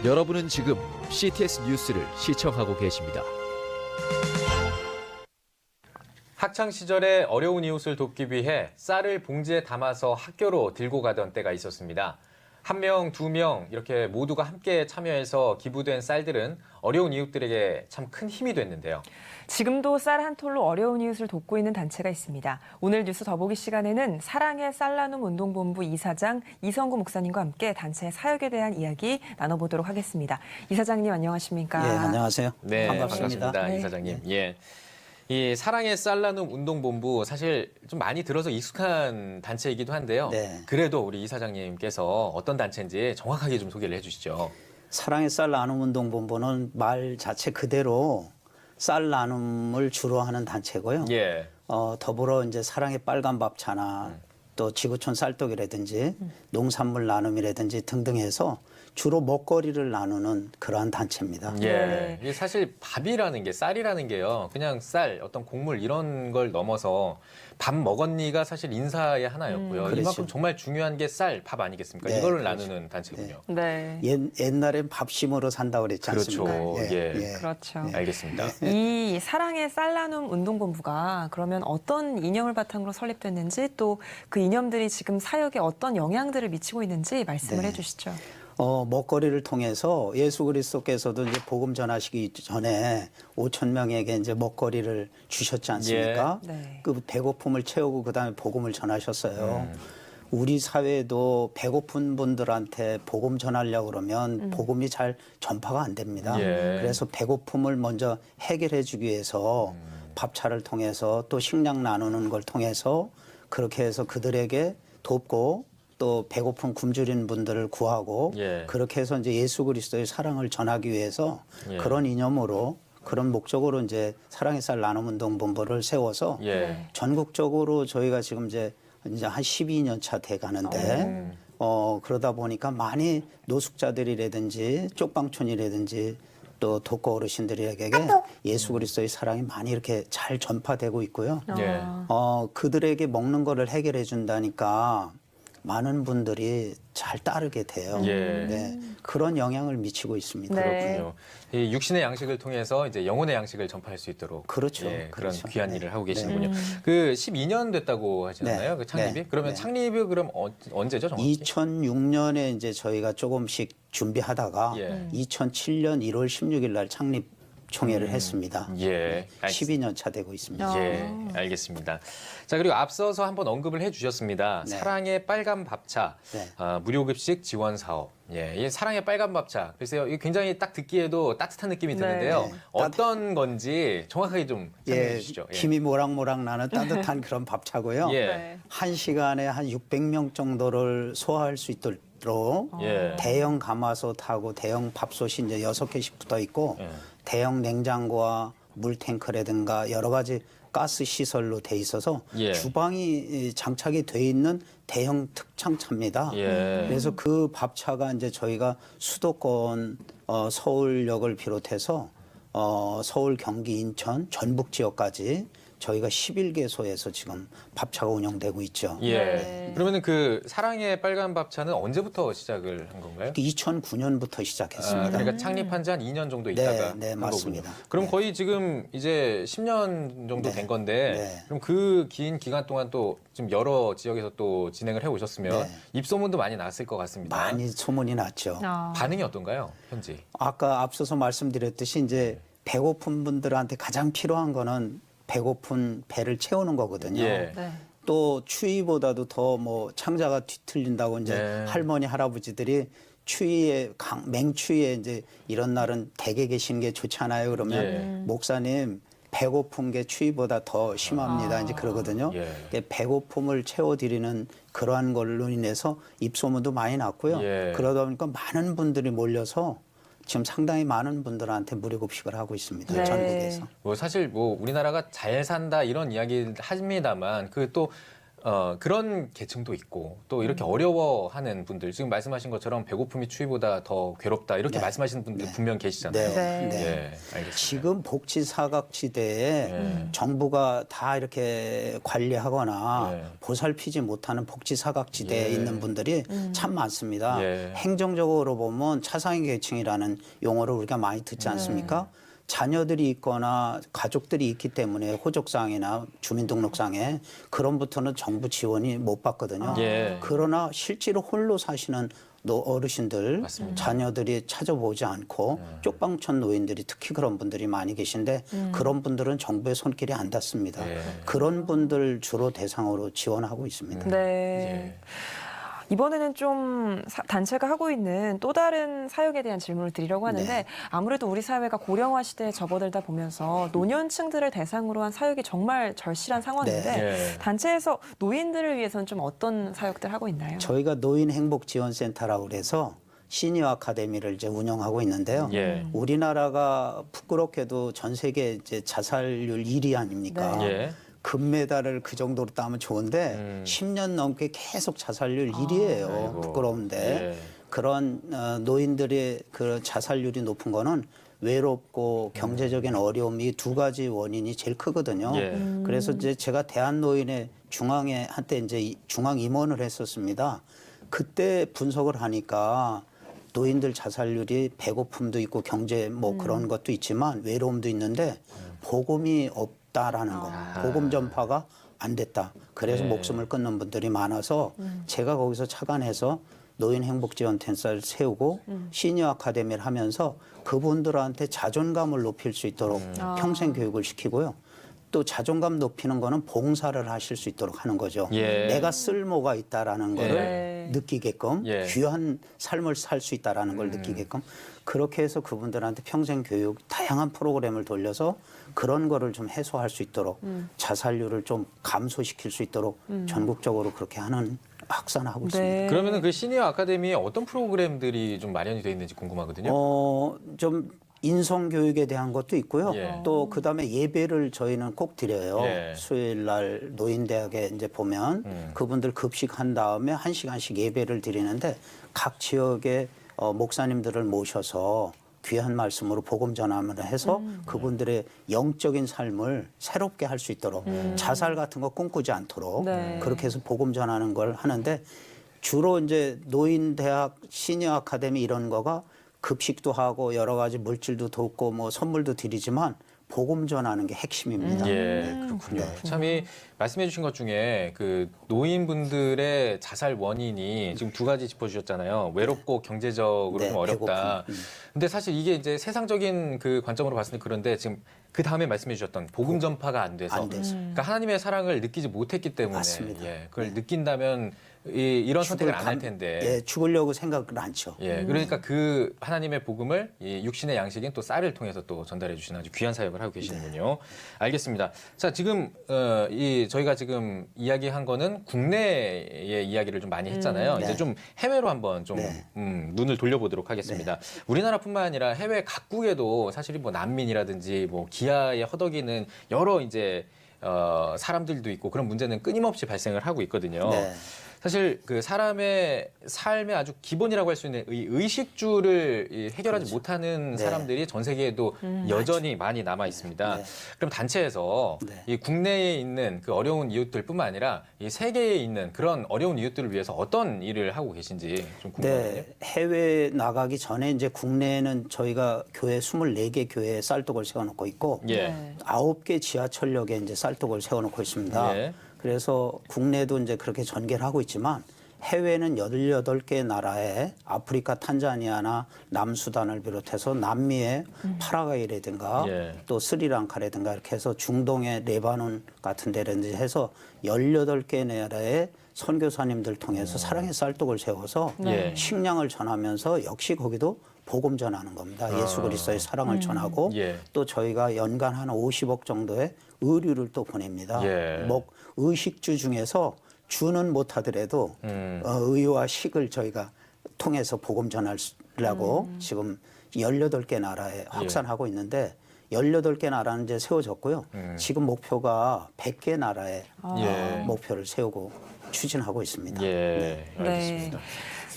여러분은 지금 CTS 뉴스를 시청하고 계십니다. 학창 시절에 어려운 이웃을 돕기 위해 쌀을 봉지에 담아서 학교로 들고 가던 때가 있었습니다. 한 명, 두 명 이렇게 모두가 함께 참여해서 기부된 쌀들은 어려운 이웃들에게 참 큰 힘이 됐는데요. 지금도 쌀 한 톨로 어려운 이웃을 돕고 있는 단체가 있습니다. 오늘 뉴스 더보기 시간에는 사랑의 쌀 나눔 운동본부 이사장 이성구 목사님과 함께 단체의 사역에 대한 이야기 나눠보도록 하겠습니다. 이사장님 안녕하십니까? 예, 안녕하세요. 네, 반갑습니다. 네. 이사장님. 예. 이 사랑의 쌀 나눔 운동본부 사실 좀 많이 들어서 익숙한 단체이기도 한데요. 네. 그래도 우리 이사장님께서 어떤 단체인지 정확하게 좀 소개를 해주시죠. 사랑의 쌀 나눔 운동본부는 말 자체 그대로 쌀 나눔을 주로 하는 단체고요. 예. 더불어 이제 사랑의 빨간 밥차나 또 지구촌 쌀떡이라든지 농산물 나눔이라든지 등등 해서 주로 먹거리를 나누는 그러한 단체입니다. 예. 네. 이게 사실 밥이라는 게 쌀이라는 게요. 그냥 쌀, 어떤 곡물 이런 걸 넘어서 밥 먹었니가 사실 인사의 하나였고요. 그렇죠. 이만큼 정말 중요한 게 쌀, 밥 아니겠습니까? 네, 이거를 그렇죠. 나누는 단체군요. 네. 옛날엔 밥심으로 산다고 그랬지 그렇죠. 않습니까? 예. 그렇죠. 알겠습니다. 이 사랑의 쌀 나눔 운동본부가 그러면 어떤 이념을 바탕으로 설립됐는지 또 그 이념들이 지금 사역에 어떤 영향들을 미치고 있는지 말씀을 네. 해주시죠. 먹거리를 통해서 예수 그리스도께서도 이제 복음 전하시기 전에 5천 명에게 이제 먹거리를 주셨지 않습니까? 예. 네. 그 배고픔을 채우고 그다음에 복음을 전하셨어요. 우리 사회도 배고픈 분들한테 복음 전하려고 그러면 복음이 잘 전파가 안 됩니다. 예. 그래서 배고픔을 먼저 해결해 주기 위해서 밥차를 통해서 또 식량 나누는 걸 통해서 그렇게 해서 그들에게 돕고 또 배고픈 굶주린 분들을 구하고 예. 그렇게 해서 이제 예수 그리스도의 사랑을 전하기 위해서 예. 그런 이념으로 그런 목적으로 이제 사랑의 쌀 나눔 운동 본부를 세워서 예. 전국적으로 저희가 지금 이제 한 12년 차 돼 가는데 그러다 보니까 많이 노숙자들이라든지 쪽방촌이라든지 또 독거 어르신들에게 예수 그리스도의 사랑이 많이 이렇게 잘 전파되고 있고요. 예. 그들에게 먹는 거를 해결해 준다니까 많은 분들이 잘 따르게 돼요. 예. 네, 그런 영향을 미치고 있습니다. 네. 그렇군요. 이 육신의 양식을 통해서 이제 영혼의 양식을 전파할 수 있도록 그렇죠. 예, 그런 그렇죠. 귀한 네. 일을 하고 계시는군요. 그 12년 됐다고 하시나요? 네. 그 창립이? 네. 그러면 네. 창립이 그럼 언제죠, 정확히? 2006년에 이제 저희가 조금씩 준비하다가 예. 2007년 1월 16일 날 창립 총회를 했습니다. 예. 12년 차 되고 있습니다. 예, 알겠습니다. 자, 그리고 앞서서 한번 언급을 해주셨습니다. 네. 사랑의 빨간 밥차, 네. 무료급식 지원 사업. 예, 이 사랑의 빨간 밥차. 글쎄요, 이게 굉장히 딱 듣기에도 따뜻한 느낌이 드는데요. 네. 어떤 건지 정확하게 좀 설명해 예, 주시죠. 예. 김이 모락모락 나는 따뜻한 그런 밥차고요. 예. 네. 한 시간에 한 600명 정도를 소화할 수 있도록 예. 대형 가마솥하고 대형 밥솥이 이제 6개씩 붙어 있고 예. 대형 냉장고와 물탱크라든가 여러 가지 가스 시설로 돼 있어서 예. 주방이 장착이 돼 있는 대형 특장차입니다. 예. 그래서 그 밥차가 이제 저희가 수도권 서울역을 비롯해서 서울, 경기, 인천, 전북 지역까지 저희가 11개소에서 지금 밥차가 운영되고 있죠. 예. 네. 그러면은 그 사랑의 빨간 밥차는 언제부터 시작을 한 건가요? 2009년부터 시작했습니다. 그러니까 창립한 지 한 2년 정도 있다가 네, 한 맞습니다. 거군요. 그럼 네. 거의 지금 이제 10년 정도 네. 된 건데 네. 그럼 그 긴 기간 동안 또 지금 여러 지역에서 또 진행을 해 오셨으면 네. 입소문도 많이 났을 것 같습니다. 많이 소문이 났죠. 반응이 어떤가요, 현지? 아까 앞서서 말씀드렸듯이 이제 배고픈 분들한테 가장 필요한 거는 배고픈 배를 채우는 거거든요. 예. 네. 또 추위보다도 더 뭐 창자가 뒤틀린다고 이제 네. 할머니 할아버지들이 추위에 맹추위에 이제 이런 날은 댁에 계시는 게 좋잖아요. 그러면 예. 목사님 배고픈 게 추위보다 더 심합니다. 이제 그러거든요. 예. 그러니까 배고픔을 채워드리는 그러한 걸로 인해서 입소문도 많이 났고요. 예. 그러다 보니까 많은 분들이 몰려서 지금 상당히 많은 분들한테 무료급식을 하고 있습니다. 네. 전국에서. 뭐 사실 뭐 우리나라가 잘 산다 이런 이야기를 합니다만 그 또 그런 계층도 있고 또 이렇게 어려워하는 분들 지금 말씀하신 것처럼 배고픔이 추위보다 더 괴롭다 이렇게 말씀하시는 분들 분명 계시잖아요. 네. 예, 알겠습니다. 지금 복지 사각지대에 정부가 다 이렇게 관리하거나 네. 보살피지 못하는 복지 사각지대에 예. 있는 분들이 참 많습니다. 예. 행정적으로 보면 차상위 계층이라는 용어를 우리가 많이 듣지 않습니까? 자녀들이 있거나 가족들이 있기 때문에 호적상이나 주민등록상에 그런부터는 정부 지원이 못 받거든요. 예. 그러나 실제로 홀로 사시는 어르신들, 맞습니다. 자녀들이 찾아보지 않고 쪽방촌 노인들이 특히 그런 분들이 많이 계신데 그런 분들은 정부의 손길이 안 닿습니다. 예. 그런 분들 주로 대상으로 지원하고 있습니다. 네. 예. 이번에는 좀 단체가 하고 있는 또 다른 사역에 대한 질문을 드리려고 하는데 네. 아무래도 우리 사회가 고령화 시대에 접어들다 보면서 노년층들을 대상으로 한 사역이 정말 절실한 상황인데 네. 단체에서 노인들을 위해서는 좀 어떤 사역들 하고 있나요? 저희가 노인행복지원센터라고 그래서 시니어 아카데미를 이제 운영하고 있는데요. 예. 우리나라가 부끄럽게도 전 세계 이제 자살률 1위 아닙니까? 네. 예. 금메달을 그 정도로 따면 좋은데 10년 넘게 계속 자살률 1위예요. 아이고. 부끄러운데 예. 그런 노인들의 그 자살률이 높은 거는 외롭고 경제적인 어려움이 두 가지 원인이 제일 크거든요. 예. 그래서 이제 제가 대한노인의 중앙에 한때 이제 중앙 임원을 했었습니다. 그때 분석을 하니까 노인들 자살률이 배고픔도 있고 경제 뭐 그런 것도 있지만 외로움도 있는데 복음이 없다라는 거. 복음 전파가 안 됐다. 그래서 네. 목숨을 끊는 분들이 많아서 제가 거기서 차관해서 노인 행복지원센터를 세우고 시니어 아카데미를 하면서 그분들한테 자존감을 높일 수 있도록 평생 교육을 시키고요. 또 자존감 높이는 거는 봉사를 하실 수 있도록 하는 거죠. 예. 내가 쓸모가 있다라는 거를 네. 느끼게끔 예. 귀한 삶을 살 수 있다라는 걸 느끼게끔 그렇게 해서 그분들한테 평생 교육 다양한 프로그램을 돌려서 그런 거를 좀 해소할 수 있도록 자살률을 좀 감소시킬 수 있도록 전국적으로 그렇게 하는 확산하고 있습니다. 네. 그러면은 그 시니어 아카데미에 어떤 프로그램들이 좀 마련이 돼 있는지 궁금하거든요. 좀 인성 교육에 대한 것도 있고요. 예. 또 그다음에 예배를 저희는 꼭 드려요. 예. 수요일 날 노인대학에 이제 보면 그분들 급식한 다음에 1시간씩 예배를 드리는데 각 지역의 목사님들을 모셔서 귀한 말씀으로 복음 전함을 해서 그분들의 영적인 삶을 새롭게 할 수 있도록 자살 같은 거 꿈꾸지 않도록 네. 그렇게 해서 복음 전하는 걸 하는데 주로 이제 노인대학 시니어 아카데미 이런 거가 급식도 하고 여러 가지 물질도 돕고 뭐 선물도 드리지만 복음 전하는 게 핵심입니다. 예, 그렇군요. 참 이 말씀해 주신 것 중에 그 노인분들의 자살 원인이 지금 두 가지 짚어주셨잖아요. 외롭고 경제적으로 네, 좀 어렵다. 배고픔. 근데 사실 이게 이제 세상적인 그 관점으로 봤을 때 그런데 지금 그 다음에 말씀해 주셨던 복음 전파가 안 돼서, 안 돼서. 그러니까 하나님의 사랑을 느끼지 못했기 때문에 맞습니다. 예, 그걸 느낀다면 이런 선택을 안 할 텐데. 예, 죽으려고 생각을 않죠. 예, 그러니까 그 하나님의 복음을 이 육신의 양식인 또 쌀을 통해서 또 전달해 주시는 아주 귀한 사역을 하고 계시는군요. 알겠습니다. 자, 지금 저희가 지금 이야기한 거는 국내의 이야기를 좀 많이 했잖아요. 네. 이제 좀 해외로 한번 좀 네. 눈을 돌려보도록 하겠습니다. 우리나라뿐만 아니라 해외 각국에도 사실 뭐 난민이라든지 뭐 기아에 허덕이는 여러 이제 사람들도 있고 그런 문제는 끊임없이 발생을 하고 있거든요. 네. 사실 그 사람의 삶의 아주 기본이라고 할 수 있는 이 의식주를 해결하지 못하는 네. 사람들이 전 세계에도 여전히 많이 남아 있습니다. 네. 그럼 단체에서 네. 이 국내에 있는 그 어려운 이웃들뿐만 아니라 이 세계에 있는 그런 어려운 이웃들을 위해서 어떤 일을 하고 계신지 좀 궁금하거든요. 네, 해외 나가기 전에 이제 국내에는 저희가 교회 24개 교회에 쌀떡을 세워놓고 있고 예. 네. 9개 지하철역에 이제 쌀떡을 세워놓고 있습니다. 예. 그래서 국내도 이제 그렇게 전개를 하고 있지만 해외는 18개 나라에 아프리카 탄자니아나 남수단을 비롯해서 남미의 파라과이라든가 예. 또 스리랑카라든가 이렇게 해서 중동의 레바논 같은 데라든지 해서 18개 나라의 선교사님들 통해서 사랑의 쌀떡을 세워서 네. 식량을 전하면서 역시 거기도 복음 전하는 겁니다. 예수 그리스도의 사랑을 전하고 예. 또 저희가 연간 한 50억 정도의 의류를 또 보냅니다. 예. 의식주 중에서 주는 못하더라도 의와 식을 저희가 통해서 복음 전하려고 지금 18개 나라에 확산하고 있는데 18개 나라는 이제 세워졌고요. 지금 목표가 100개 나라의 예. 목표를 세우고 추진하고 있습니다. 예, 네. 알겠습니다.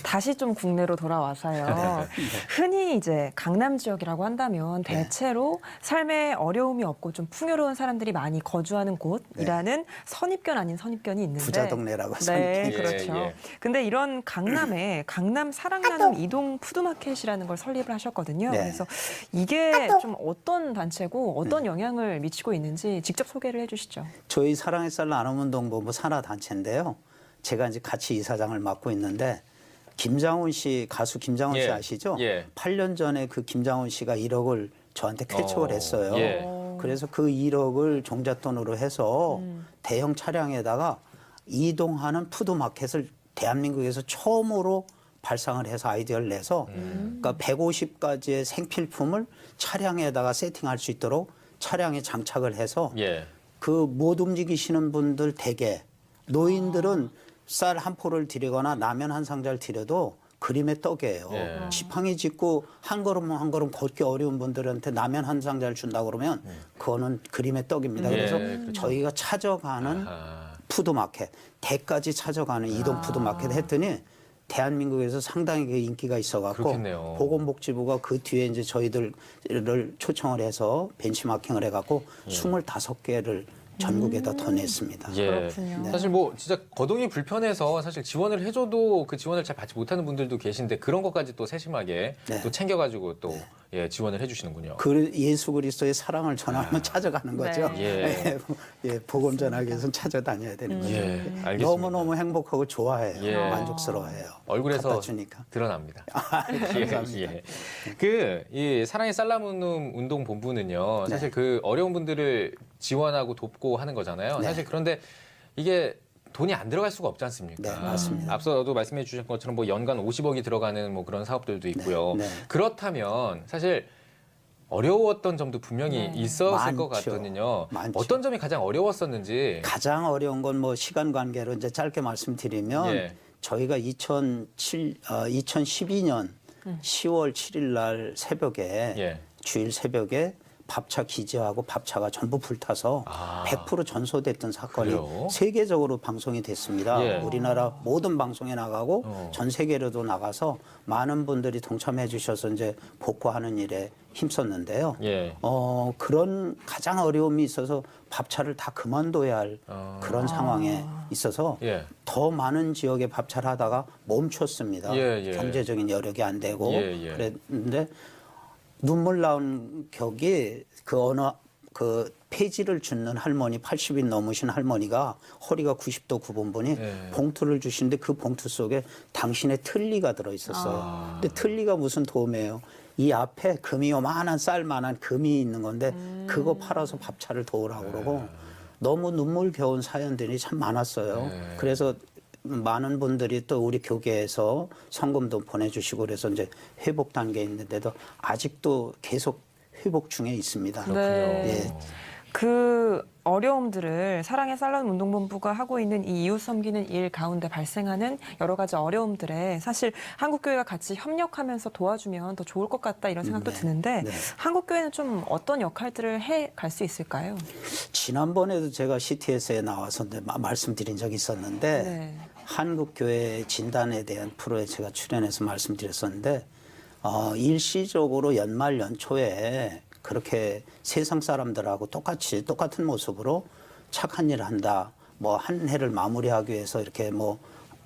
다시 좀 국내로 돌아와서요. 흔히 이제 강남 지역이라고 한다면 대체로 삶에 어려움이 없고 좀 풍요로운 사람들이 많이 거주하는 곳이라는 선입견 아닌 선입견이 있는데 부자 동네라고 네, 선입견이 그렇죠. 예. 근데 이런 강남에 강남 사랑 나눔 이동 푸드마켓이라는 걸 설립을 하셨거든요. 네. 그래서 이게 좀 어떤 단체고 어떤 영향을 미치고 있는지 직접 소개를 해주시죠. 저희 사랑의 쌀 나눔운동본부 산하단체인데요. 제가 이제 같이 이사장을 맡고 있는데 김장훈 씨, 가수 김장훈 씨 예. 아시죠? 예. 8년 전에 그 김장훈 씨가 1억을 저한테 쾌척을 했어요. 예. 그래서 그 1억을 종잣돈으로 해서 대형 차량에다가 이동하는 푸드마켓을 대한민국에서 처음으로 발상을 해서 아이디어를 내서 그러니까 150가지의 생필품을 차량에다가 세팅할 수 있도록 차량에 장착을 해서 예. 그 못 움직이시는 분들 대개 노인들은 쌀 한 포를 드리거나 라면 한 상자를 드려도 그림의 떡이에요. 예. 지팡이 짚고 한 걸음 한 걸음 걷기 어려운 분들한테 라면 한 상자를 준다 그러면 그거는 그림의 떡입니다. 예, 그래서 그렇죠. 저희가 찾아가는 아하. 푸드마켓, 대까지 찾아가는 이동 푸드마켓 했더니 대한민국에서 상당히 그 인기가 있어갖고 그렇겠네요. 보건복지부가 그 뒤에 이제 저희들을 초청을 해서 벤치마킹을 해갖고 25개를 전국에다 더 냈습니다. 예. 그렇군요. 사실 뭐 진짜 거동이 불편해서 사실 지원을 해줘도 그 지원을 잘 받지 못하는 분들도 계신데 그런 것까지 또 세심하게 네. 또 챙겨가지고 또 예, 지원을 해주시는군요. 그 예수 그리스도의 사랑을 전하면 찾아가는 거죠. 예. 예, 복음 전하기 위해서는 찾아다녀야 되는 거죠. 예, 알겠습니다. 너무너무 행복하고 좋아해요. 예. 만족스러워해요. 얼굴에서 갖다 주니까. 드러납니다. 감사합니다. 예. 이 사랑의 쌀나눔 운동 본부는요. 사실 그 어려운 분들을 지원하고 돕고 하는 거잖아요. 네. 사실 그런데 이게 돈이 안 들어갈 수가 없지 않습니까? 네, 맞습니다. 앞서도 말씀해 주신 것처럼 뭐 연간 50억이 들어가는 뭐 그런 사업들도 있고요. 네. 그렇다면 사실 어려웠던 점도 분명히 있었을 것 많죠. 같거든요. 많죠. 어떤 점이 가장 어려웠었는지. 가장 어려운 건 뭐 시간 관계로 이제 짧게 말씀드리면 예. 저희가 2012년 10월 7일 날 새벽에 예. 주일 새벽에 밥차 기재하고 밥차가 전부 불타서 아. 100% 전소됐던 사건이 그래요? 세계적으로 방송이 됐습니다. 예. 우리나라 모든 방송에 나가고 어. 전 세계로도 나가서 많은 분들이 동참해 주셔서 이제 복구하는 일에 힘썼는데요. 예. 그런 가장 어려움이 있어서 밥차를 다 그만둬야 할 그런 상황에 있어서 예. 더 많은 지역에 밥차를 하다가 멈췄습니다. 예, 예. 경제적인 여력이 안 되고 예, 예. 그랬는데 눈물 나온 격이 그 폐지를 줍는 할머니 80이 넘으신 할머니가 허리가 90도 굽은 분이 예. 봉투를 주시는데 그 봉투 속에 당신의 틀니가 들어 있었어요. 근데 틀니가 무슨 도움이에요? 이 앞에 금이 요만한 쌀만한 금이 있는 건데 그거 팔아서 밥차를 도우라고 그러고 너무 눈물겨운 사연들이 참 많았어요. 그래서 많은 분들이 또 우리 교계에서 성금도 보내주시고 그래서 이제 회복 단계에 있는데도 아직도 계속 회복 중에 있습니다. 네. 예. 그 어려움들을 사랑의 쌀나눔 운동본부가 하고 있는 이 이웃 섬기는 일 가운데 발생하는 여러 가지 어려움들에 사실 한국교회가 같이 협력하면서 도와주면 더 좋을 것 같다 이런 생각도 드는데 네. 한국교회는 좀 어떤 역할들을 해 갈 수 있을까요? 지난번에도 제가 CTS에 나와서 이제 말씀드린 적이 있었는데 네. 한국교회 진단에 대한 프로에 제가 출연해서 말씀드렸었는데 일시적으로 연말 연초에 그렇게 세상 사람들하고 똑같은 모습으로 착한 일을 한다. 뭐 한 해를 마무리하기 위해서 이렇게 뭐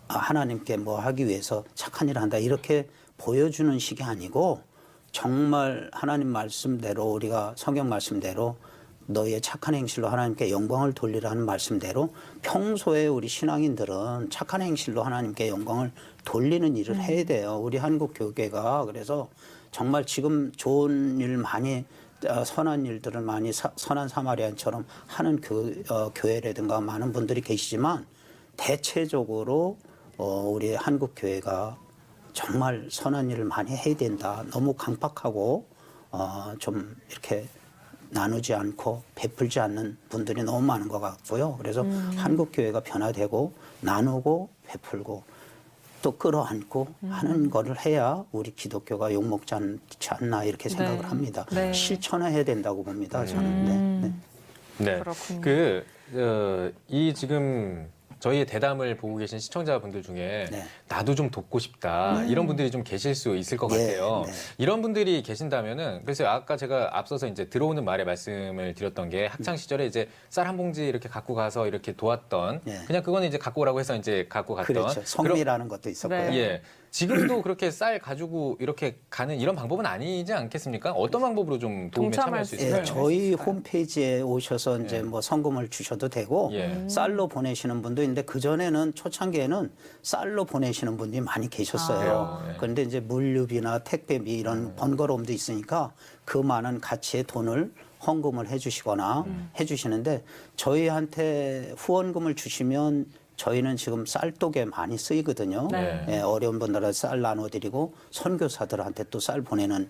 하나님께 뭐 하기 위해서 착한 일을 한다. 이렇게 보여주는 식이 아니고 정말 하나님 말씀대로 우리가 성경 말씀대로 너희의 착한 행실로 하나님께 영광을 돌리라는 말씀대로 평소에 우리 신앙인들은 착한 행실로 하나님께 영광을 돌리는 일을 해야 돼요. 우리 한국 교계가 그래서 정말 지금 좋은 일 많이 선한 일들을 많이 선한 사마리아인처럼 하는 교회라든가 많은 분들이 계시지만 대체적으로 우리 한국 교회가 정말 선한 일을 많이 해야 된다. 너무 강박하고 좀 이렇게 나누지 않고 베풀지 않는 분들이 너무 많은 것 같고요. 그래서 한국 교회가 변화되고 나누고 베풀고 또 끌어안고 하는 거를 해야 우리 기독교가 욕먹지 않지 않나 이렇게 생각을 네. 합니다. 네. 실천해야 된다고 봅니다. 저는. 네. 네. 그렇군요. 이 지금 저희의 대담을 보고 계신 시청자분들 중에 네. 나도 좀 돕고 싶다 이런 분들이 좀 계실 수 있을 것 예, 같아요. 네. 이런 분들이 계신다면은 그래서 아까 제가 앞서서 이제 들어오는 말에 말씀을 드렸던 게 학창 시절에 이제 쌀 한 봉지 이렇게 갖고 가서 이렇게 도왔던 예. 그냥 그거는 이제 갖고 오라고 해서 이제 갖고 갔던 그렇죠. 성미라는 것도 있었고요. 네. 예. 지금도 그렇게 쌀 가지고 이렇게 가는 이런 방법은 아니지 않겠습니까? 어떤 방법으로 좀 도움에 동참할 참여할 수 수 있을까요? 예, 저희 홈페이지에 오셔서 이제 예. 뭐 성금을 주셔도 되고 예. 쌀로 보내시는 분도 있는데 그 전에는 초창기에는 쌀로 보내시는 분들이 많이 계셨어요. 아. 예. 그런데 이제 물류비나 택배비 이런 번거로움도 있으니까 그 많은 가치의 돈을 헌금을 해주시거나 해주시는데 저희한테 후원금을 주시면 저희는 지금 쌀독에 많이 쓰이거든요. 네. 예, 어려운 분들한테 쌀 나눠드리고 선교사들한테 또 쌀 보내는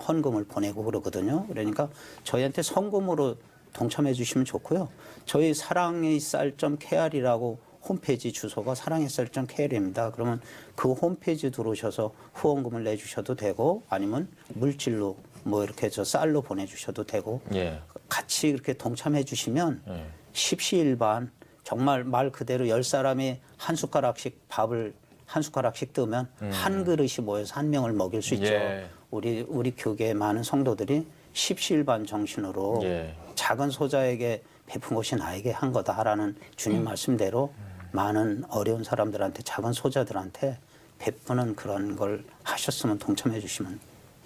헌금을 보내고 그러거든요. 그러니까 저희한테 성금으로 동참해 주시면 좋고요. 저희 사랑의 쌀.kr이라고 홈페이지 주소가 사랑의 쌀.kr입니다. 그러면 그 홈페이지 들어오셔서 후원금을 내주셔도 되고 아니면 물질로 뭐 이렇게 저 쌀로 보내주셔도 되고 예. 같이 이렇게 동참해 주시면 예. 십시일반 정말 말 그대로 10사람이 한 숟가락씩 밥을 한 숟가락씩 뜨면 한 그릇이 모여서 한 명을 먹일 수 있죠. 예. 우리 교계의 많은 성도들이 십시일반 정신으로 예. 작은 소자에게 베푼 것이 나에게 한 거다라는 주님 말씀대로 많은 어려운 사람들한테 작은 소자들한테 베푸는 그런 걸 하셨으면 동참해 주시면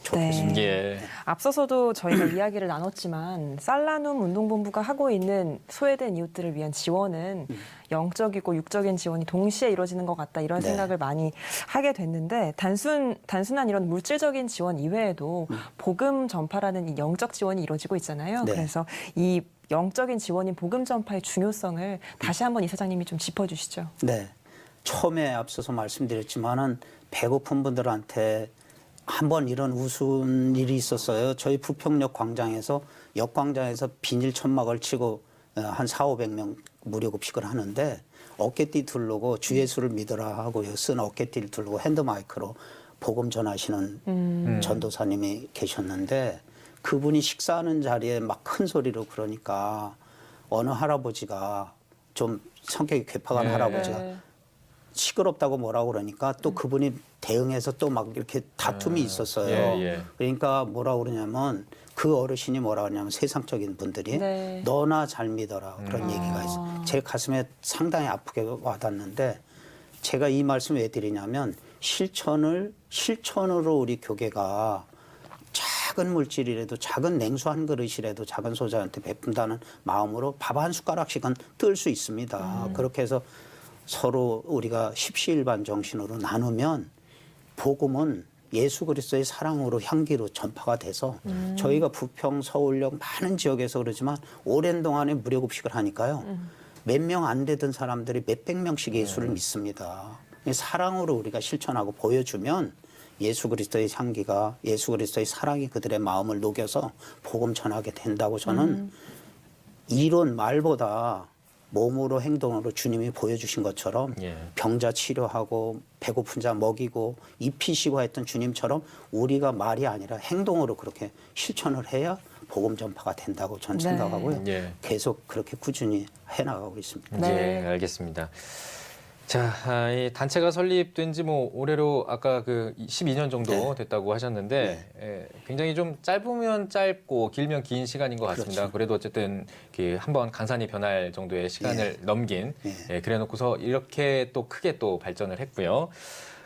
좋겠습니다. 예. 앞서서도 저희가 이야기를 나눴지만 쌀나눔 운동본부가 하고 있는 소외된 이웃들을 위한 지원은 영적이고 육적인 지원이 동시에 이루어지는 것 같다 이런 네. 생각을 많이 하게 됐는데 단순한 이런 물질적인 지원 이외에도 복음 전파라는 이 영적 지원이 이루어지고 있잖아요. 네. 그래서 이 영적인 지원인 복음 전파의 중요성을 다시 한번 이사장님이 좀 짚어주시죠. 네. 처음에 앞서서 말씀드렸지만은 배고픈 분들한테 한번 이런 우스운 일이 있었어요. 저희 부평역 광장에서 역광장에서 비닐 천막을 치고 한 4,500명 무료 급식을 하는데 어깨띠 두르고 주 예수를 믿어라 하고 쓴 어깨띠를 두르고 핸드마이크로 복음 전하시는 전도사님이 계셨는데 그분이 식사하는 자리에 막 큰 소리로 그러니까 어느 할아버지가 좀 성격이 괴팍한 네. 할아버지가 시끄럽다고 뭐라고 그러니까 또 그분이 대응해서 또 막 이렇게 다툼이 있었어요. 예. 그러니까 뭐라고 그러냐면 그 어르신이 뭐라고 하냐면 세상적인 분들이 네. 너나 잘 믿어라 그런 얘기가 있어요. 제 가슴에 상당히 아프게 와닿는데 제가 이 말씀 왜 드리냐면 실천으로 우리 교계가 작은 물질이라도 작은 냉수 한 그릇이라도 작은 소자한테 베푼다는 마음으로 밥 한 숟가락씩은 뜰 수 있습니다. 그렇게 해서 서로 우리가 십시일반 정신으로 나누면 복음은 예수 그리스도의 사랑으로 향기로 전파가 돼서 저희가 부평, 서울역 많은 지역에서 그러지만 오랜 동안에 무료급식을 하니까요. 몇 명 안 되던 사람들이 몇백 명씩 예수를 믿습니다. 사랑으로 우리가 실천하고 보여주면 예수 그리스도의 향기가 예수 그리스도의 사랑이 그들의 마음을 녹여서 복음 전하게 된다고 저는 이론 말보다 몸으로 행동으로 주님이 보여주신 것처럼 예. 병자 치료하고 배고픈 자 먹이고 입히시고 했던 주님처럼 우리가 말이 아니라 행동으로 그렇게 실천을 해야 복음 전파가 된다고 저는 네. 생각하고요. 예. 계속 그렇게 꾸준히 해나가고 있습니다. 네. 예, 알겠습니다. 자, 이 단체가 설립된 지 뭐 올해로 아까 그 12년 정도 네. 됐다고 하셨는데 예, 굉장히 좀 짧으면 짧고 길면 긴 시간인 것 같습니다. 그렇죠. 그래도 어쨌든 한번 강산이 변할 정도의 시간을 넘긴 그래놓고서 이렇게 또 크게 또 발전을 했고요.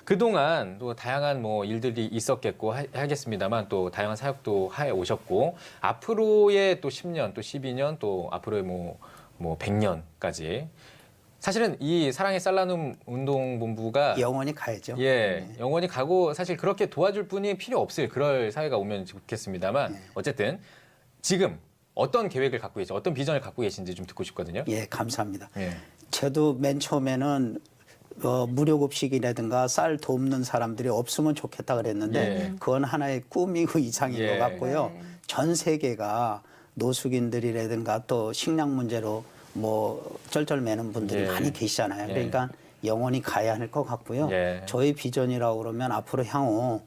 그동안 또 다양한 뭐 일들이 있었겠고 하겠습니다만 또 다양한 사역도 해 오셨고 앞으로의 또 10년 또 12년 또 앞으로의 뭐 100년까지 사실은 이 사랑의 쌀나눔 운동본부가 영원히 가야죠. 예, 영원히 가고 사실 그렇게 도와줄 분이 필요 없을 그럴 사회가 오면 좋겠습니다만 어쨌든 지금 어떤 계획을 갖고 계신지 어떤 비전을 갖고 계신지 좀 듣고 싶거든요. 예, 감사합니다. 예. 저도 맨 처음에는 무료급식이라든가 쌀 돕는 사람들이 없으면 좋겠다 그랬는데 예. 그건 하나의 꿈이고 이상인 예. 것 같고요. 네. 전 세계가 노숙인들이라든가 또 식량 문제로 뭐 쩔쩔매는 분들이 예. 많이 계시잖아요. 예. 그러니까 영원히 가야 할 것 같고요. 예. 저희 비전이라고 그러면 앞으로 향후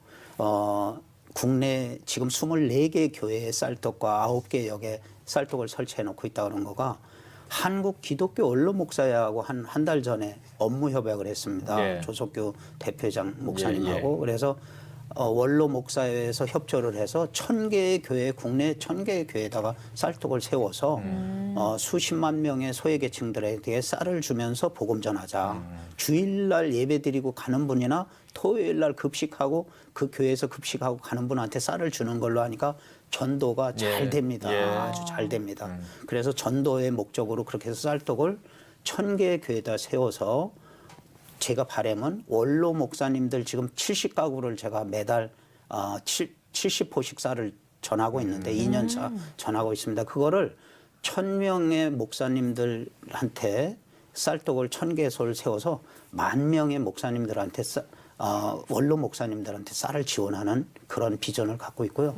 국내 지금 24개 교회의 쌀떡과 9개 역에 쌀떡을 설치해 놓고 있다 그런 거가 한국 기독교 원로 목사회하고 한 달 전에 업무 협약을 했습니다. 예. 조석규 대표장 목사님하고. 예, 예. 그래서 원로 목사회에서 협조를 해서 1000개의 교회, 국내 1000개의 교회에다가 쌀떡을 세워서 수십만 명의 소외계층들에게 쌀을 주면서 복음 전하자. 주일날 예배드리고 가는 분이나 토요일날 급식하고 그 교회에서 급식하고 가는 분한테 쌀을 주는 걸로 하니까 전도가 잘 예. 됩니다. 예. 아주 잘 됩니다. 그래서 전도의 목적으로 그렇게 해서 쌀떡을 1000개의 교회에다 세워서 제가 바람은 원로 목사님들 지금 70가구를 제가 매달 70포씩 쌀을 전하고 있는데 2년차 전하고 있습니다. 그거를 1000명의 목사님들한테 쌀떡을 1000개소를 세워서 10,000명의 목사님들한테 원로 목사님들한테 쌀을 지원하는 그런 비전을 갖고 있고요.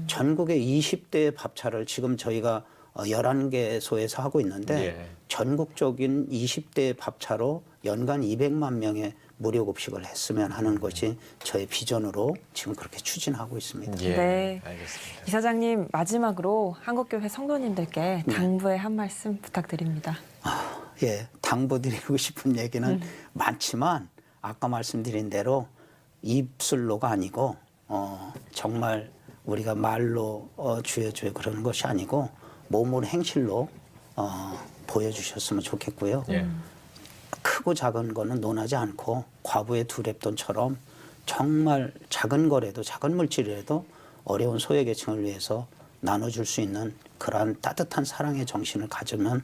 전국의 20대 밥차를 지금 저희가 11개소에서 하고 있는데 예. 전국적인 20대 밥차로 연간 200만 명의 무료 급식을 했으면 하는 것이 저의 비전으로 지금 그렇게 추진하고 있습니다. 예. 네. 알겠습니다. 이사장님 마지막으로 한국교회 성도님들께 당부의 한 말씀 부탁드립니다. 예, 당부드리고 싶은 얘기는 많지만 아까 말씀드린 대로 입술로가 아니고 정말 우리가 말로 주여 주여 그러는 것이 아니고 몸으로 행실로 보여주셨으면 좋겠고요. 예. 크고 작은 거는 논하지 않고 과부의 두 랩돈처럼 정말 작은 거라도 작은 물질이라도 어려운 소외계층을 위해서 나눠줄 수 있는 그러한 따뜻한 사랑의 정신을 가지면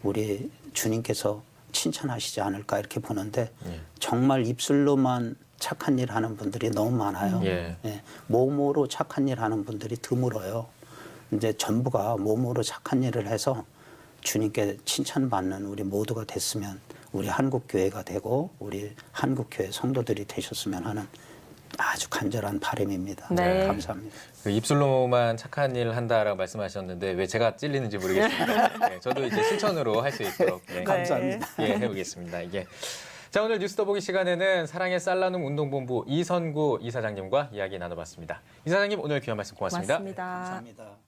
우리 주님께서 칭찬하시지 않을까 이렇게 보는데 정말 입술로만 착한 일 하는 분들이 너무 많아요. 예. 예, 몸으로 착한 일 하는 분들이 드물어요. 이제 전부가 몸으로 착한 일을 해서 주님께 칭찬받는 우리 모두가 됐으면 우리 한국교회가 되고 우리 한국교회 성도들이 되셨으면 하는 아주 간절한 바람입니다. 네. 감사합니다. 그 입술로만 착한 일을 한다라고 말씀하셨는데 왜 제가 찔리는지 모르겠습니다. 네, 저도 이제 실천으로 할 수 있도록 네. 감사합니다. 예, 해보겠습니다. 이게 자, 오늘 뉴스 더 보기 시간에는 사랑의 쌀나눔 운동본부 이선구 이사장님과 이야기 나눠봤습니다. 이사장님 오늘 귀한 말씀 고맙습니다. 고맙습니다. 감사합니다.